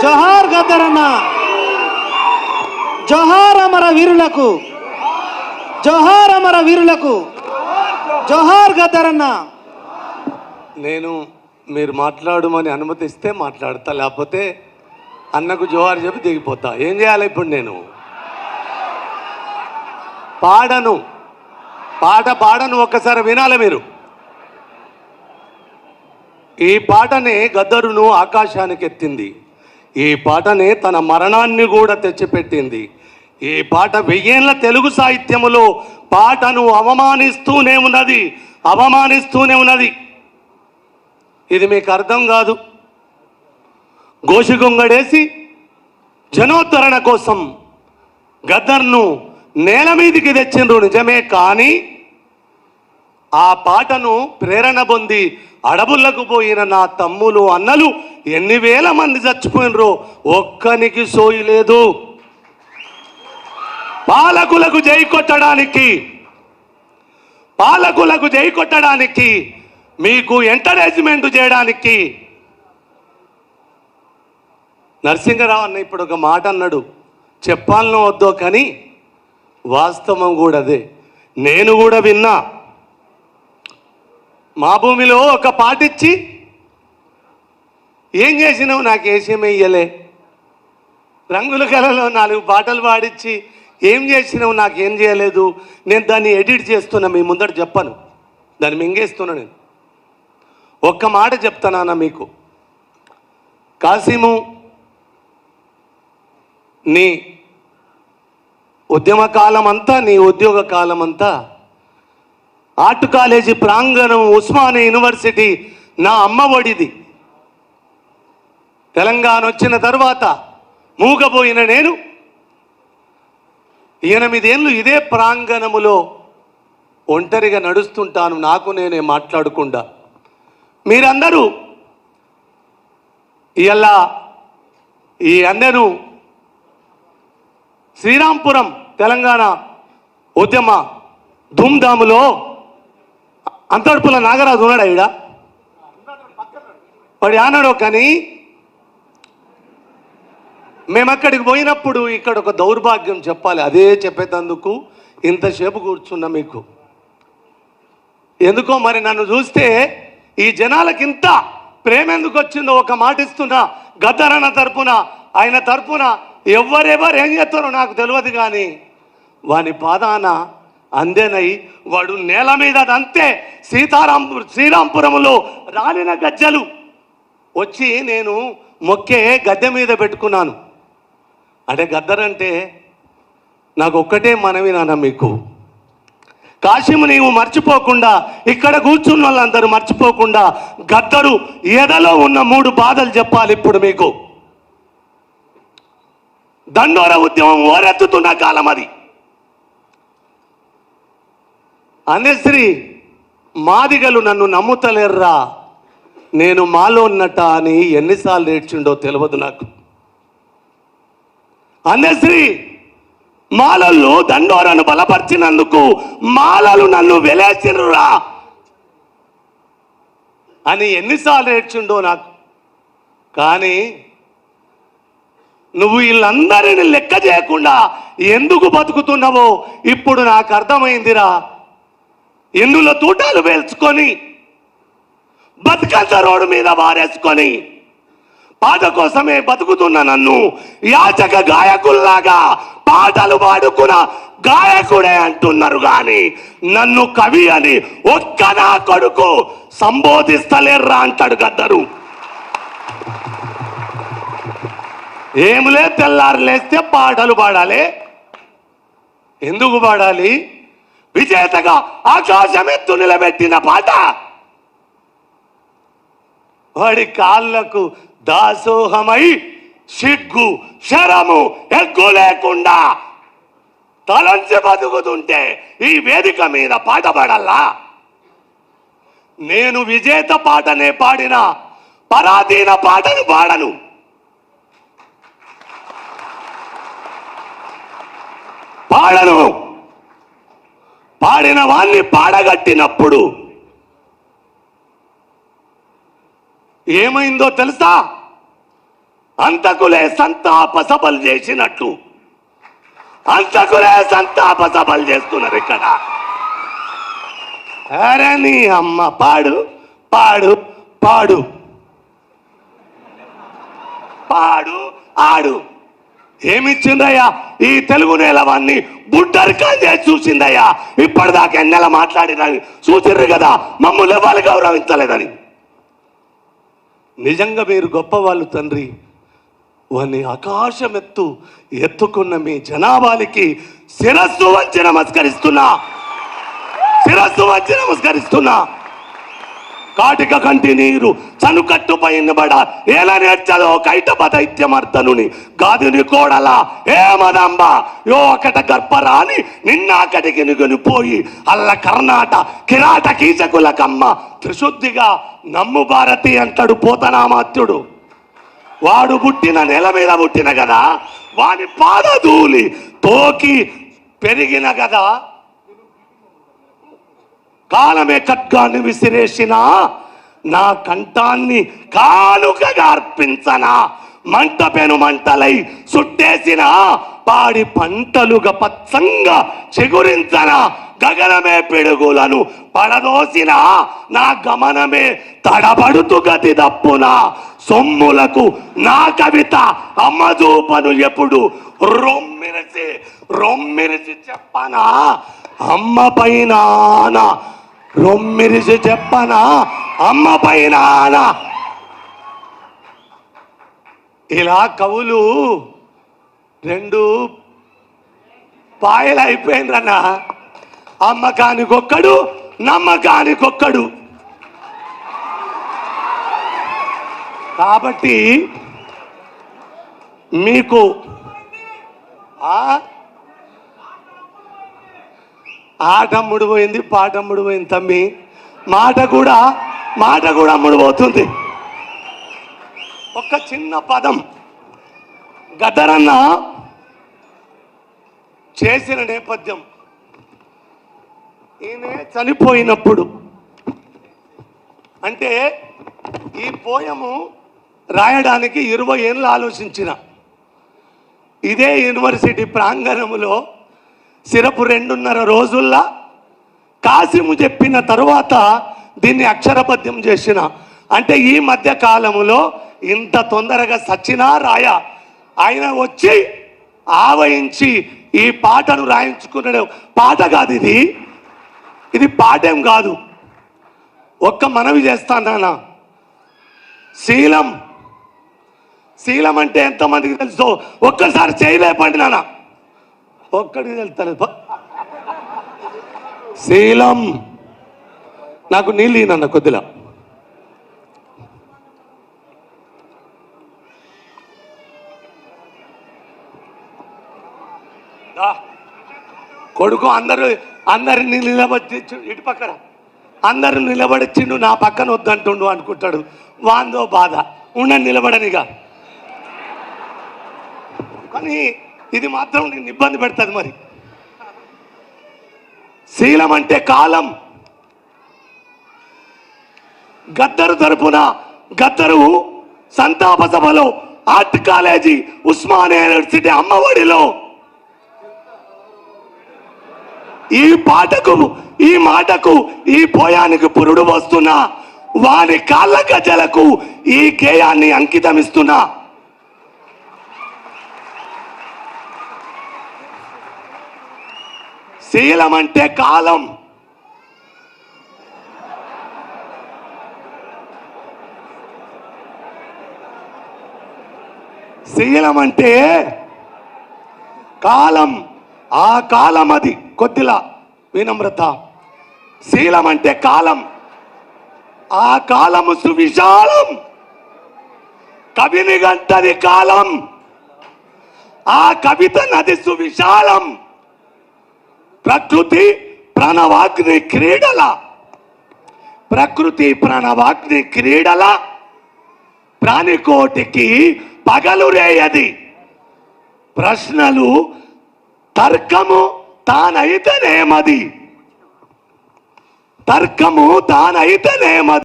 జోహార్ గద్దరన్న, జోహార్ అమర వీరులకు, జోహార్ అమర వీరులకు, జోహార్ గద్దరన్న. నేను మీరు మాట్లాడమని అనుమతిస్తే మాట్లాడతా, లేకపోతే అన్నకు జోహార్ చెప్పి దిగిపోతా. ఏం చేయాలి ఇప్పుడు? నేను పాడను, పాడను. ఒక్కసారి వినాలి మీరు. ఈ పాటనే గద్దరును ఆకాశానికి ఎత్తింది. ఈ పాటనే తన మరణాన్ని కూడా తెచ్చిపెట్టింది. ఈ పాట 1000 ఏళ్ల తెలుగు సాహిత్యములో పాటను అవమానిస్తూనే ఉన్నది. ఇది మీకు అర్థం కాదు. గోషిగొంగడేసి జనోద్ధరణ కోసం గద్దర్ను నేల మీదికి తెచ్చిండ్రు నిజమే, కానీ ఆ పాటను ప్రేరణ పొంది అడవులకు పోయిన నా తమ్ములు అన్నలు ఎన్ని వేల మంది చచ్చిపోయినరో ఒక్కనికి సోయి లేదు. పాలకులకు జై కొట్టడానికి మీకు ఎంకరేజ్మెంట్ చేయడానికి నరసింహరావు అన్న ఇప్పుడు ఒక మాట అన్నాడు, చెప్పాలనో వద్దో కానీ వాస్తవం కూడా అదే. నేను కూడా విన్నా. మా భూమిలో ఒక పాటిచ్చి ఏం చేసినావు, నాకు ఏసేమే ఇయ్యలే. రంగుల కళలో 4 పాటలు పాడించి ఏం చేసినావు, నాకేం చేయలేదు. నేను దాన్ని ఎడిట్ చేస్తున్నా, మీ ముందట చెప్పను, దాన్ని మింగేస్తున్నా. నేను ఒక్క మాట చెప్తానా మీకు. కాసిము, నీ ఉద్యమ కాలం అంతా, నీ ఉద్యోగ కాలం అంతా ఆర్ట్ కాలేజీ ప్రాంగణం, ఉస్మానియా యూనివర్సిటీ నా అమ్మ ఒడిది. తెలంగాణ వచ్చిన తర్వాత మూగబోయిన నేను 8 ఏళ్ళు ఇదే ప్రాంగణములో ఒంటరిగా నడుస్తుంటాను, నాకు నేనే మాట్లాడకుండా. మీరందరూ ఇలా ఈ అన్నను శ్రీరాంపురం తెలంగాణ ఉద్యమ ధూమ్ధాములో అంతర్పుల నాగరాజు ఉన్నాడా? ఈడ వాడు ఆనాడో. కానీ మేము అక్కడికి పోయినప్పుడు ఇక్కడ ఒక దౌర్భాగ్యం చెప్పాలి, అదే చెప్పేటందుకు ఇంతసేపు కూర్చున్నా మీకు. ఎందుకో మరి నన్ను చూస్తే ఈ జనాలకింత ప్రేమ ఎందుకు వచ్చిందో ఒక మాట ఇస్తున్నా. గద్దరన్న తరపున, ఆయన తరపున ఎవరెవరు ఏం చేస్తారో నాకు తెలియదు, కానీ వాని పాదాన అందేనై వాడు నేల మీద అంతే శ్రీరాంపురములో రాలిన గజ్జలు వచ్చి నేను మొక్కే గద్దె మీద పెట్టుకున్నాను. అంటే గద్దరంటే నాకు ఒక్కటే మనవి నాన్న మీకు, కాశీము నీవు మర్చిపోకుండా, ఇక్కడ కూర్చున్న వాళ్ళందరూ మర్చిపోకుండా గద్దరు ఎదలో ఉన్న 3 బాధలు చెప్పాలి ఇప్పుడు మీకు. దండోర ఉద్యమం ఓరెత్తుతున్న కాలం అది. అనేశ్రీ మాదిగలు నన్ను నమ్ముతలేర్రా, నేను మాలో ఉన్నట్ట అని ఎన్నిసార్లు ఏడ్చిండో తెలియదు నాకు. అనేశ్రీ మాలలు దండోరను బలపరిచినందుకు మాలలు నన్ను వెలేసిర్రురా అని ఎన్నిసార్లు ఏడ్చిండో నాకు. కానీ నువ్వు వీళ్ళందరిని లెక్క చేయకుండా ఎందుకు బతుకుతున్నావో ఇప్పుడు నాకు అర్థమైందిరా. ఎందులో తూటాలు వేల్చుకొని బతుకంత రోడ్డు మీద వారేసుకొని పాట కోసమే బతుకుతున్న నన్ను యాచక గాయకుల్లాగా పాటలు పాడుకున్న గాయకుడే అంటున్నారు, కానీ నన్ను కవి అని ఒక్క నా కొడుకు సంబోధిస్తలేర్రా అంటాడు గద్దరు. ఏములే తెల్లారు లేస్తే పాటలు పాడాలి. ఎందుకు పాడాలి? విజేతగా ఆకాశమెత్తు నిలబెట్టిన పాట వాడి కాళ్ళకు దాసోహమై సిగ్గు శరము ఎగ్గు లేకుండా తలంచి బతుకుతుంటే ఈ వేదిక మీద పాట పాడాలా? నేను విజేత పాటనే పాడిన పరాధీన పాటను పాడను. పాడిన వాణ్ణి పాడగట్టినప్పుడు ఏమైందో తెలుసా? అంతకులే సంతాప సభలు చేసినట్టు అంతకులే సంతాప సభలు చేస్తున్నారు ఇక్కడ. అరే నీ అమ్మ పాడు పాడు పాడు పాడు ఆడు. ఏమిచ్చిందయ్యా ఈ తెలుగు నేలవాన్ని బుడ్డరికాయ చేసి చూసిందయ్యా. ఇప్పటిదాకా ఎన్నెల మాట్లాడినని చూసిర్రు కదా, మమ్మల్ని ఎవరు గౌరవించలేదని. నిజంగా మీరు గొప్పవాళ్ళు తండ్రి. వాని ఆకాశం ఎత్తుకున్న మీ జనాభానికి శిరస్సు వంచి నమస్కరిస్తున్నా, శిరస్సు వంచి నమస్కరిస్తున్నా. కాటిక కంటి నీరు చనుకట్టు పైనబడ ఎలా నేర్చదో కైటప దైత్యమర్దనుని గాదిని కోడల ఏ మదంబ యో అకట గర్భరాని నిన్నాకటికి నిగునిపోయి అల్ల కర్ణాట కిరాట కీచకుల కమ్మ త్రిశుద్ధిగా నమ్ము భారతి అంటాడు పోతనామాత్యుడు. వాడు పుట్టిన నెల మీద పుట్టిన కదా, వాని పాదధూళి తోకి పెరిగిన కదా. కాలమే ఖడ్గాన్ని విసిరేసిన నా కంఠాన్ని కానుకగా అర్పించనా. మంట పెను మంటలై సుట్టేసిన పాడి పంటలుగా పచ్చంగా చిగురించన. గగనమే పిడుగులను పడదోసిన నా గమనమే తడబడుతూ గతి దప్పున. సొమ్ములకు నా కవిత అమ్మజూపను ఎప్పుడు రొమ్మిరిసి చెప్పనా. అమ్మ పైన రొమ్మిరిసి చెప్పనా, అమ్మ పైన. ఇలా కవులు రెండు పాయలు అయిపోయిందన్న. అమ్మకానికొక్కడు నమ్మకానికొక్కడు. కాబట్టి మీకు ఆట అమ్ముడు పోయింది, పాట అమ్ముడు పోయింది తమ్మి. మాట కూడా అమ్ముడు పోతుంది. ఒక చిన్న పదం గద్దరన్న చేసిన నేపథ్యం. ఈయన చనిపోయినప్పుడు అంటే ఈ పోయము రాయడానికి 20 ఏళ్ళు ఆలోచించిన. ఇదే యూనివర్సిటీ ప్రాంగణంలో సిరపు 2.5 రోజుల్లో కాసిము చెప్పిన తరువాత దీన్ని అక్షరబద్ధం చేసిన. అంటే ఈ మధ్య కాలంలో ఇంత తొందరగా సచ్చినా రాయ ఆయన వచ్చి ఆవహించి ఈ పాటను రాయించుకున్నాడు. పాట కాదు ఇది పాఠం కాదు. ఒక్క మనవి చేస్తాను నాన్న, శీలం అంటే ఎంతమందికి తెలుసో ఒక్కసారి చేయలేపండి నాన్న. ఒక్కడికి తెలుస్తలేదు. శీలం నాకు నీళ్ళు నన్న కొద్దిలా. కొడుకు అందరిని నిలబడి ఇటు పక్కన అందరు నిలబడిచ్చిండు, నా పక్కన వద్దంటుండు అనుకుంటాడు. వాందో బాధ ఉండని నిలబడనిగా. కానీ ఇది మాత్రం నేను ఇబ్బంది పెడుతుంది. మరి శీలం అంటే కాలం. గద్దరు తరపున గద్దరు సంతాప సభలో ఆర్ట్ కాలేజీ ఉస్మానియా యూనివర్సిటీ అమ్మఒడిలో ఈ మాటకు ఈ పోయానికి పురుడు వస్తున్నా, వారి కాళ్ళ గజలకు ఈ గేయాన్ని అంకితమిస్తున్నా. శీలం అంటే కాలం. శీలం అంటే కాలం. ఆ కాలం అది కొద్దిలా వినమ్రత. శీలం అంటే కాలం. ఆ కాలము సువిశాలం. కవిని గంటది కాలం. ఆ కవిత నది సువిశాలం. ప్రకృతి ప్రాణవాగ్ని క్రీడల ప్రాణికోటికి పగలు రేయది. ప్రశ్నలు తర్కము తానైతేనేమది.